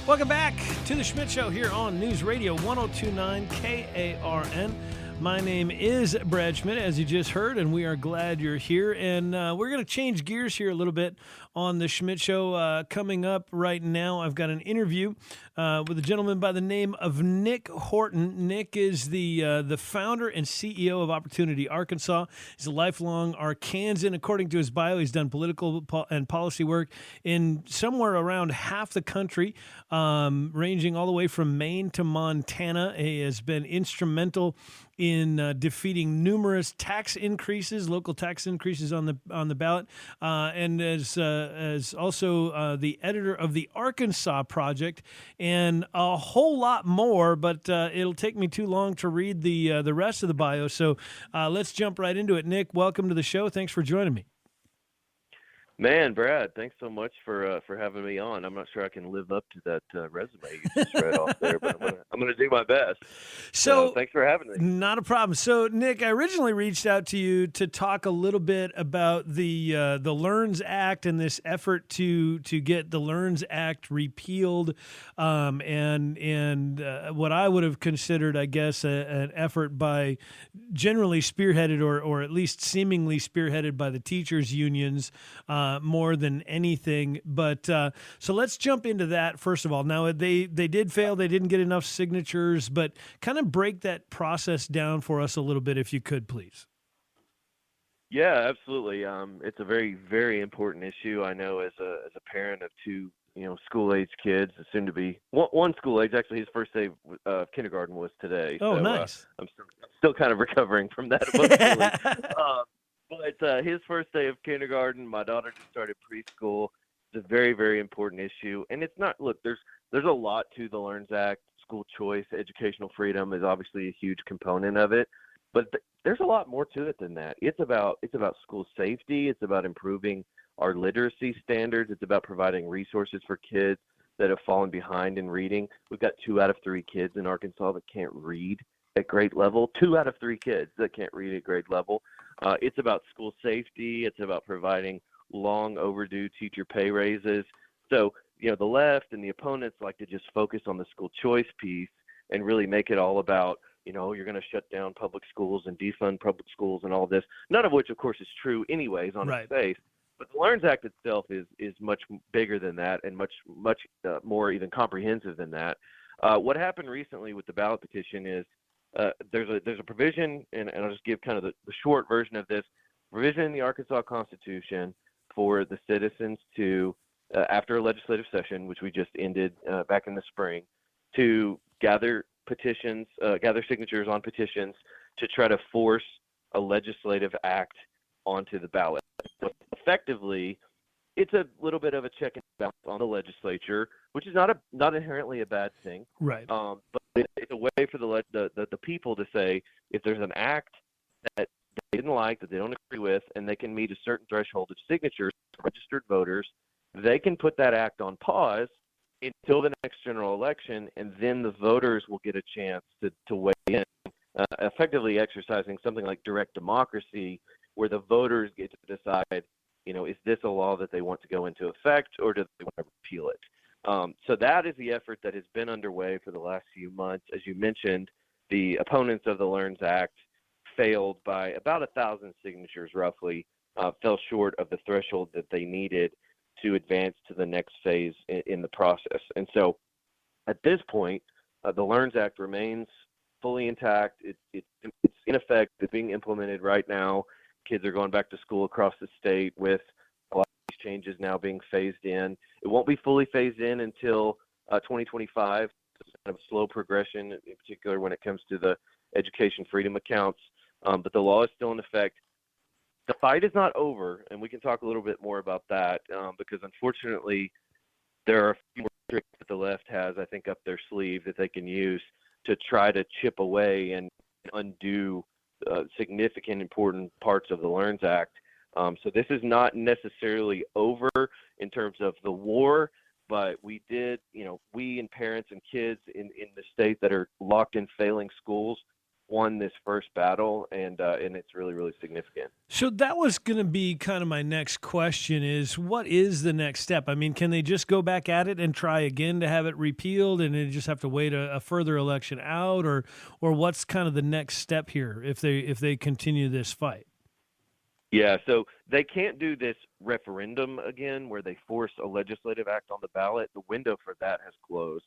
Welcome back to the Schmidt Show here on News Radio 102.9 KARN. My name is Brad Schmidt, as you just heard, and we are glad you're here. And we're going to change gears here a little bit on the Schmidt Show. Coming up right now, I've got an interview with a gentleman by the name of Nick Horton. Nick is the founder and CEO of Opportunity Arkansas. He's a lifelong Arkansan. According to his bio, he's done political and policy work in somewhere around half the country, ranging all the way from Maine to Montana. He has been instrumental in defeating numerous tax increases, local tax increases on the ballot, and as also the editor of the Arkansas Project, and a whole lot more. But it'll take me too long to read the rest of the bio, so let's jump right into it. Nick, welcome to the show. Thanks for joining me. Man, Brad, thanks so much for having me on. I'm not sure I can live up to that resume you just read off there, but I'm gonna do my best. So thanks for having me. Not a problem. So, Nick, I originally reached out to you to talk a little bit about the LEARNS Act and this effort to get the LEARNS Act repealed, and what I would have considered, I guess, an effort by generally spearheaded or at least seemingly spearheaded by the teachers' unions. More than anything, but so let's jump into that first of all. Now they did fail; they didn't get enough signatures, but kind of break that process down for us a little bit, if you could, please. Yeah, absolutely. It's a very, very important issue. I know as a parent of two, school-age kids, soon to be one school-age. Actually, his first day of kindergarten was today. Oh, so, nice. I'm still kind of recovering from that emotionally. But his first day of kindergarten, my daughter just started preschool. It's a very, very important issue. And it's not, look, there's a lot to the LEARNS Act. School choice, educational freedom is obviously a huge component of it. But there's a lot more to it than that. It's about school safety. It's about improving our literacy standards. It's about providing resources for kids that have fallen behind in reading. We've got 2 out of 3 kids in Arkansas that can't read at grade level. 2 out of 3 kids that can't read at grade level. It's about school safety. It's about providing long overdue teacher pay raises. So, the left and the opponents like to just focus on the school choice piece and really make it all about, you're going to shut down public schools and defund public schools and all this, none of which, of course, is true anyways on its face. But the LEARNS Act itself is much bigger than that and much more even comprehensive than that. What happened recently with the ballot petition is there's a provision, and I'll just give kind of the short version of this provision in the Arkansas Constitution for the citizens to, after a legislative session, which we just ended back in the spring, to gather signatures on petitions to try to force a legislative act onto the ballot. So effectively, it's a little bit of a check and balance on the legislature, which is not inherently a bad thing. Right. But it's a way for the people to say, if there's an act that they didn't like, that they don't agree with, and they can meet a certain threshold of signatures, registered voters, they can put that act on pause until the next general election, and then the voters will get a chance to weigh in, effectively exercising something like direct democracy, where the voters get to decide, is this a law that they want to go into effect, or do they want to repeal it? So that is the effort that has been underway for the last few months. As you mentioned, the opponents of the LEARNS Act failed by about 1,000 signatures roughly, fell short of the threshold that they needed to advance to the next phase in the process. And so at this point, the LEARNS Act remains fully intact. It's in effect. It's being implemented right now. Kids are going back to school across the state with a lot of these changes now being phased in. It won't be fully phased in until 2025. It's kind of a slow progression, in particular when it comes to the education freedom accounts. But the law is still in effect. The fight is not over, and we can talk a little bit more about that because, unfortunately, there are a few more tricks that the left has, I think, up their sleeve that they can use to try to chip away and undo significant, important parts of the LEARNS Act. So this is not necessarily over in terms of the war, but we did, we and parents and kids in the state that are locked in failing schools won this first battle, and it's really, really significant. So that was going to be kind of my next question is what is the next step? I mean, can they just go back at it and try again to have it repealed and then just have to wait a further election out, or what's kind of the next step here if they continue this fight? Yeah, so they can't do this referendum again where they force a legislative act on the ballot. The window for that has closed.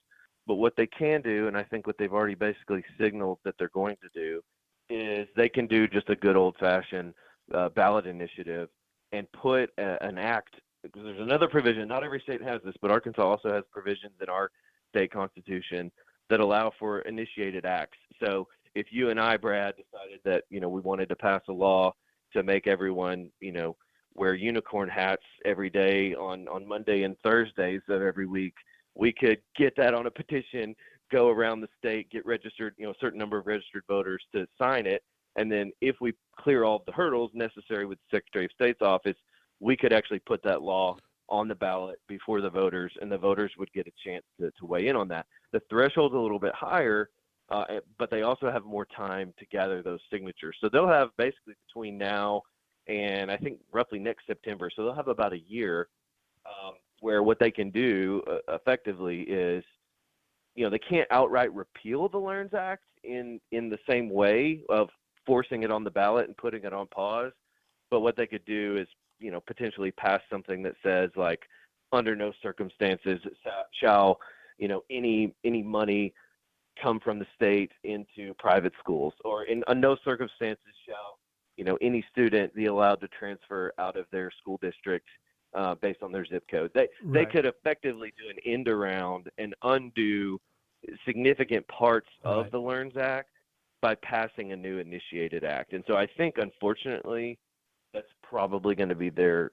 But what they can do, and I think what they've already basically signaled that they're going to do, is they can do just a good old-fashioned ballot initiative and put an act, because there's another provision, not every state has this, but Arkansas also has provisions in our state constitution that allow for initiated acts. So if you and I, Brad, decided that, we wanted to pass a law to make everyone, wear unicorn hats every day on Monday and Thursdays of every week, we could get that on a petition, go around the state, get registered, a certain number of registered voters to sign it. And then if we clear all of the hurdles necessary with the Secretary of State's office, we could actually put that law on the ballot before the voters, and the voters would get a chance to weigh in on that. The threshold's a little bit higher, but they also have more time to gather those signatures. So they'll have basically between now and I think roughly next September, so they'll have about a year where what they can do effectively is, they can't outright repeal the LEARNS Act in the same way of forcing it on the ballot and putting it on pause. But what they could do is, potentially pass something that says, like, under no circumstances shall, any money come from the state into private schools, or in no circumstances shall, any student be allowed to transfer out of their school district based on their zip code. They could effectively do an end around and undo significant parts of the LEARNS Act by passing a new initiated act. And so I think, unfortunately, that's probably going to be their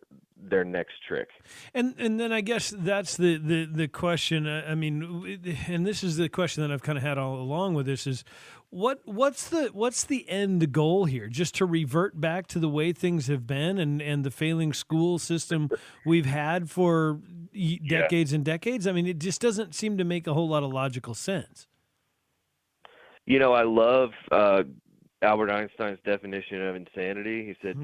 next trick. And then I guess that's the question. I mean, and this is the question that I've kind of had all along with this is, what's the end goal here? Just to revert back to the way things have been and the failing school system we've had for decades and decades? I mean, it just doesn't seem to make a whole lot of logical sense. I love Albert Einstein's definition of insanity. He said,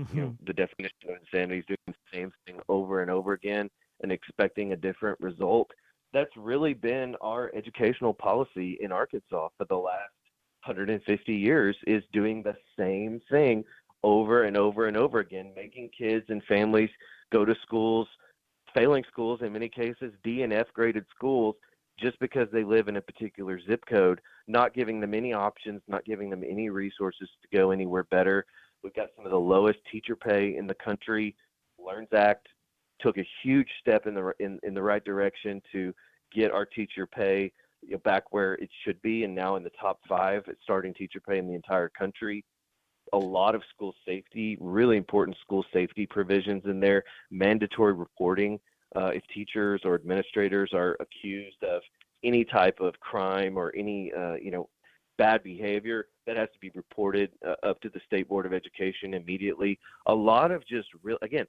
the definition of insanity is doing the same thing over and over again and expecting a different result. That's really been our educational policy in Arkansas for the last 150 years, is doing the same thing over and over and over again, making kids and families go to schools, failing schools, in many cases, D and F graded schools, just because they live in a particular zip code, not giving them any options, not giving them any resources to go anywhere better. We've got some of the lowest teacher pay in the country. LEARNS Act took a huge step in the right direction to get our teacher pay back where it should be, and now in the top 5 at starting teacher pay in the entire country. A lot of school safety, really important school safety provisions in there, mandatory reporting. If teachers or administrators are accused of any type of crime or any, bad behavior, that has to be reported up to the State Board of Education immediately. A lot of just again,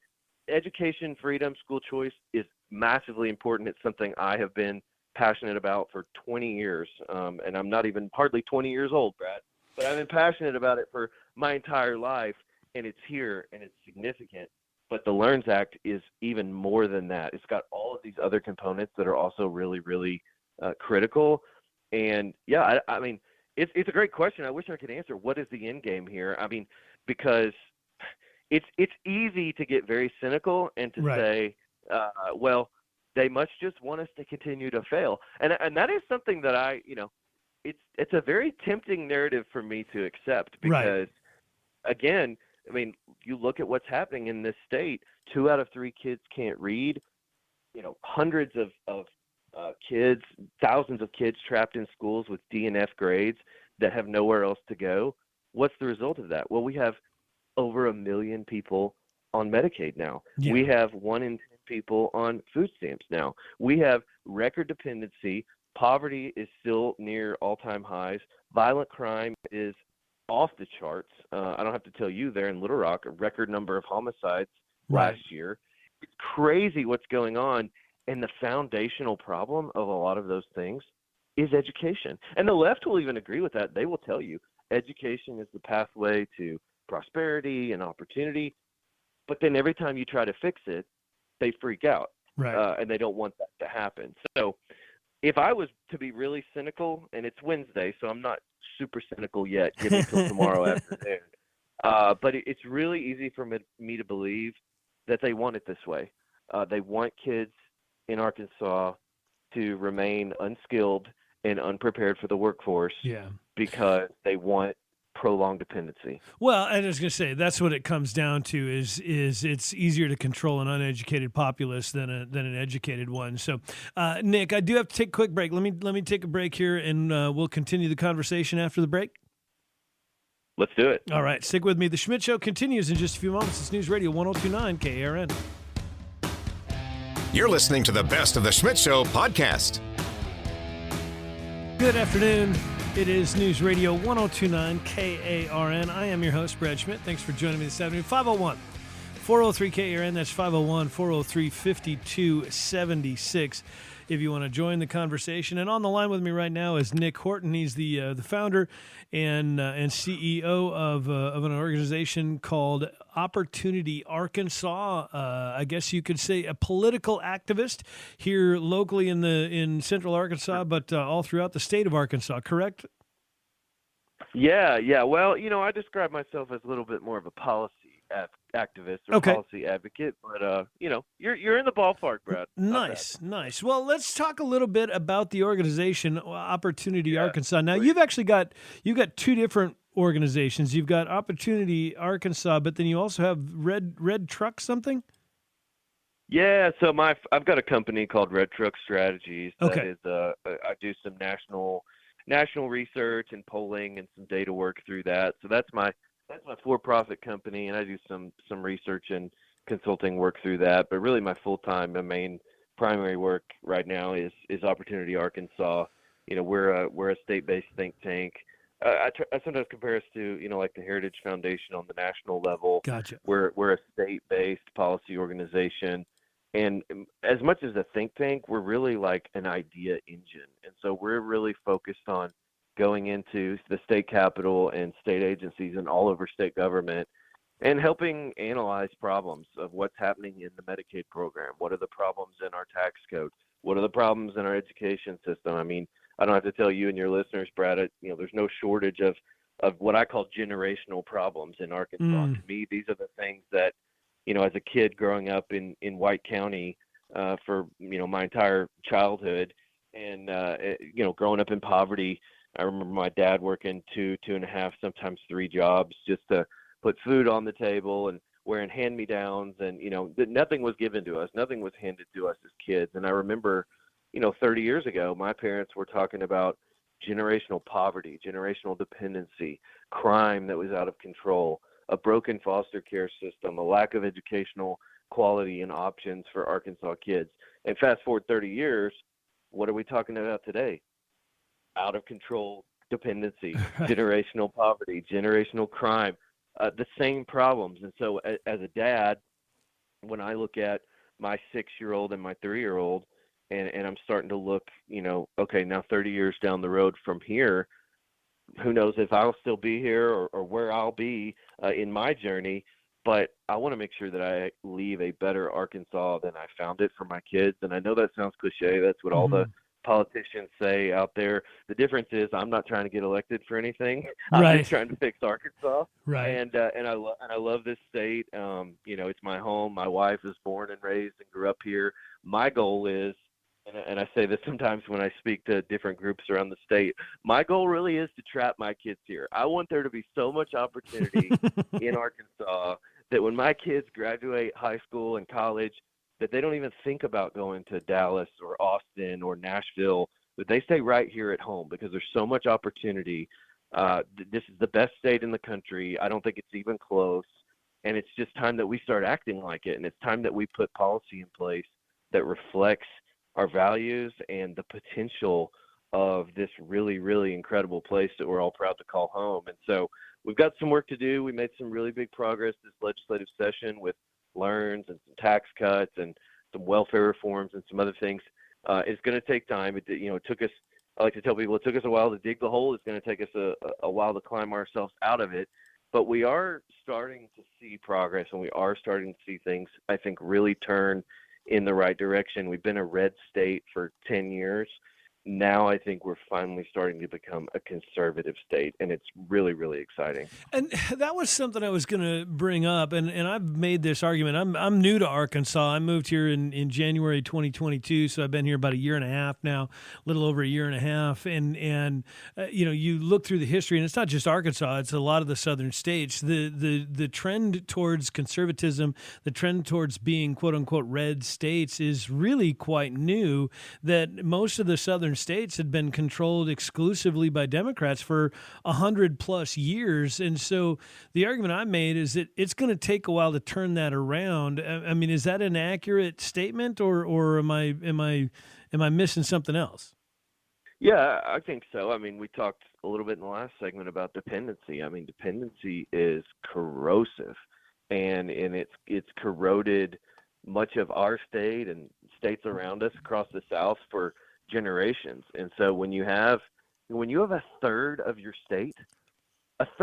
education, freedom, school choice is massively important. It's something I have been passionate about for 20 years, and I'm not even hardly 20 years old, Brad, but I've been passionate about it for my entire life, and it's here, and it's significant. But the LEARNS Act is even more than that. It's got all of these other components that are also really, really critical. And yeah, I mean, it's a great question. I wish I could answer what is the end game here. I mean, because it's easy to get very cynical and to say, well, they must just want us to continue to fail. And that is something that it's a very tempting narrative for me to accept because, again, I mean, you look at what's happening in this state, 2 out of 3 kids can't read, hundreds of kids, thousands of kids trapped in schools with D and F grades that have nowhere else to go. What's the result of that? Well, we have over 1 million people on Medicaid now. Yeah. We have 1 in 10 people on food stamps now. We have record dependency. Poverty is still near all-time highs. Violent crime is off the charts. I don't have to tell you, there in Little Rock, a record number of homicides last year. It's crazy what's going on. And the foundational problem of a lot of those things is education. And the left will even agree with that. They will tell you education is the pathway to prosperity and opportunity. But then every time you try to fix it, they freak out, Right. and they don't want that to happen. So if I was to be really cynical, and it's Wednesday, so I'm not super cynical yet. Give me till tomorrow afternoon. But it's really easy for me to believe that they want it this way. They want kids in Arkansas to remain unskilled and unprepared for the workforce Yeah. because they want prolonged dependency. Well, and I was going to say that's what it comes down to is it's easier to control an uneducated populace than an educated one. So, Nick, I do have to take a quick break. Let me take a break here, and we'll continue the conversation after the break. Let's do it. All right, stick with me. The Schmidt Show continues in just a few moments. It's News Radio 102.9 KARN. You're listening to the best of the Schmidt Show podcast. Good afternoon. It is News Radio 102.9 KARN. I am your host, Brad Schmidt. Thanks for joining me this afternoon. 501-403 KARN. That's 501-403-5276 if you want to join the conversation. And on the line with me right now is Nick Horton. He's the founder and CEO of an organization called Opportunity Arkansas. I guess you could say a political activist here locally in Central Arkansas, but all throughout the state of Arkansas. Correct? Yeah. Well, I describe myself as a little bit more of a policy activist or policy advocate, but you're in the ballpark, Brad. Nice. Well, let's talk a little bit about the organization Opportunity Arkansas. Now, you've got two different organizations. You've got Opportunity Arkansas, but then you also have Red Truck something. Yeah, so I've got a company called Red Truck Strategies. Okay. That is, I do some national research and polling and some data work through that. So that's my for-profit company, and I do some research and consulting work through that. But really, my main primary work right now is Opportunity Arkansas. We're a state-based think tank. I sometimes compare us to like the Heritage Foundation on the national level. Gotcha. We're a state-based policy organization, and as much as a think tank, we're really like an idea engine. And so we're really focused on going into the state capitol and state agencies and all over state government and helping analyze problems of what's happening in the Medicaid program. What are the problems in our tax code? What are the problems in our education system? I mean, I don't have to tell you and your listeners, Brad, there's no shortage of what I call generational problems in Arkansas. To me, these are the things that, as a kid growing up in White County for, my entire childhood and, growing up in poverty, I remember my dad working 2.5, sometimes 3 jobs just to put food on the table and wearing hand-me-downs. And, nothing was given to us. Nothing was handed to us as kids. And I remember, 30 years ago, my parents were talking about generational poverty, generational dependency, crime that was out of control, a broken foster care system, a lack of educational quality and options for Arkansas kids. And fast forward 30 years, what are we talking about today? Out of control dependency, generational poverty, generational crime, the same problems. And so as a dad, when I look at my 6-year-old and my 3-year-old, and I'm starting to look, okay, now 30 years down the road from here, who knows if I'll still be here or where I'll be in my journey, but I want to make sure that I leave a better Arkansas than I found it for my kids. And I know that sounds cliche. That's what all the politicians say out there. The difference is I'm not trying to get elected for anything. I'm just trying to fix Arkansas. Right. And I love this state. It's my home. My wife was born and raised and grew up here. My goal is, and I say this sometimes when I speak to different groups around the state, my goal really is to trap my kids here. I want there to be so much opportunity in Arkansas that when my kids graduate high school and college, that they don't even think about going to Dallas or Austin or Nashville, but they stay right here at home because there's so much opportunity. This is the best state in the country. I don't think it's even close. And it's just time that we start acting like it. And it's time that we put policy in place that reflects our values and the potential of this really, really incredible place that we're all proud to call home. And so we've got some work to do. We made some really big progress this legislative session with learns and some tax cuts and some welfare reforms and some other things. It's going to take time. It took us I like to tell people it took us a while to dig the hole. It's going to take us a while to climb ourselves out of it. But we are starting to see progress, and we are starting to see things, I think, really turn in the right direction. We've been a red state for 10 years. Now I think we're finally starting to become a conservative state, and it's really, really exciting. And that was something I was going to bring up, and I've made this argument. I'm new to Arkansas. I moved here in January 2022, so I've been here about a year and a half now, a little over a year and a half. And you look through the history, and it's not just Arkansas; it's a lot of the southern states. The trend towards conservatism, the trend towards being quote unquote red states, is really quite new. That most of the southern states had been controlled exclusively by Democrats for 100+ years. And so the argument I made is that it's going to take a while to turn that around. I mean, is that an accurate statement, or am I missing something else? Yeah, I think so. I mean, we talked a little bit in the last segment about dependency. I mean, dependency is corrosive, and it's corroded much of our state and states around us across the South for generations. And so when you have a third of your state, we had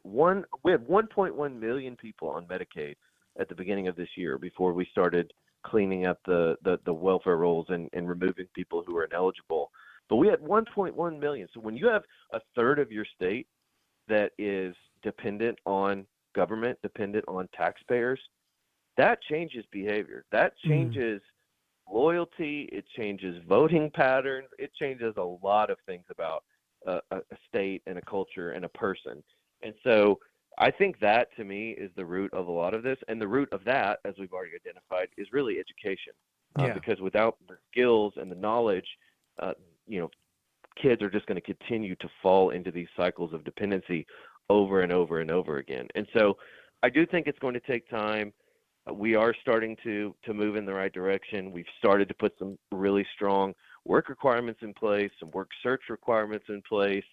1.1 million people on Medicaid at the beginning of this year before we started cleaning up the welfare rolls and removing people who were ineligible. But we had 1.1 million. So when you have a third of your state that is dependent on government, dependent on taxpayers, that changes behavior. That changes loyalty. It changes voting patterns. It changes a lot of things about a state and a culture and a person. And so I think that, to me, is the root of a lot of this. And the root of that, as we've already identified, is really education. Because without the skills and the knowledge, kids are just going to continue to fall into these cycles of dependency over and over and over again. And so I do think it's going to take time. We are starting to move in the right direction. We've started to put some really strong work requirements in place, some work search requirements in place.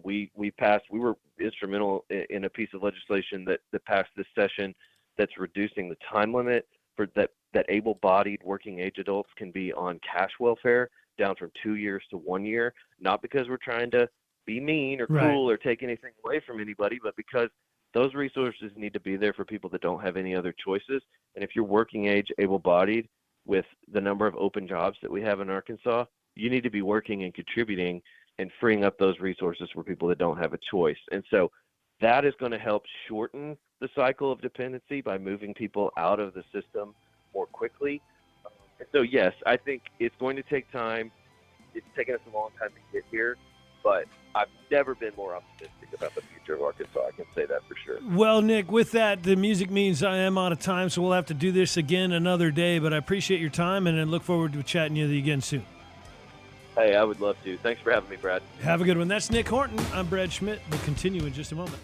We were instrumental in a piece of legislation that passed this session that's reducing the time limit for that able-bodied working age adults can be on cash welfare down from 2 years to 1 year, not because we're trying to be mean or cruel or take anything away from anybody, but because those resources need to be there for people that don't have any other choices. And if you're working age, able-bodied, with the number of open jobs that we have in Arkansas, you need to be working and contributing and freeing up those resources for people that don't have a choice. And so that is going to help shorten the cycle of dependency by moving people out of the system more quickly. And so, yes, I think it's going to take time. It's taken us a long time to get here, but I've never been more optimistic about the future of Arkansas. I can say that for sure. Well, Nick, with that, the music means I am out of time, so we'll have to do this again another day. But I appreciate your time, and I look forward to chatting to you again soon. Hey, I would love to. Thanks for having me, Brad. Have a good one. That's Nick Horton. I'm Brad Schmidt. We'll continue in just a moment.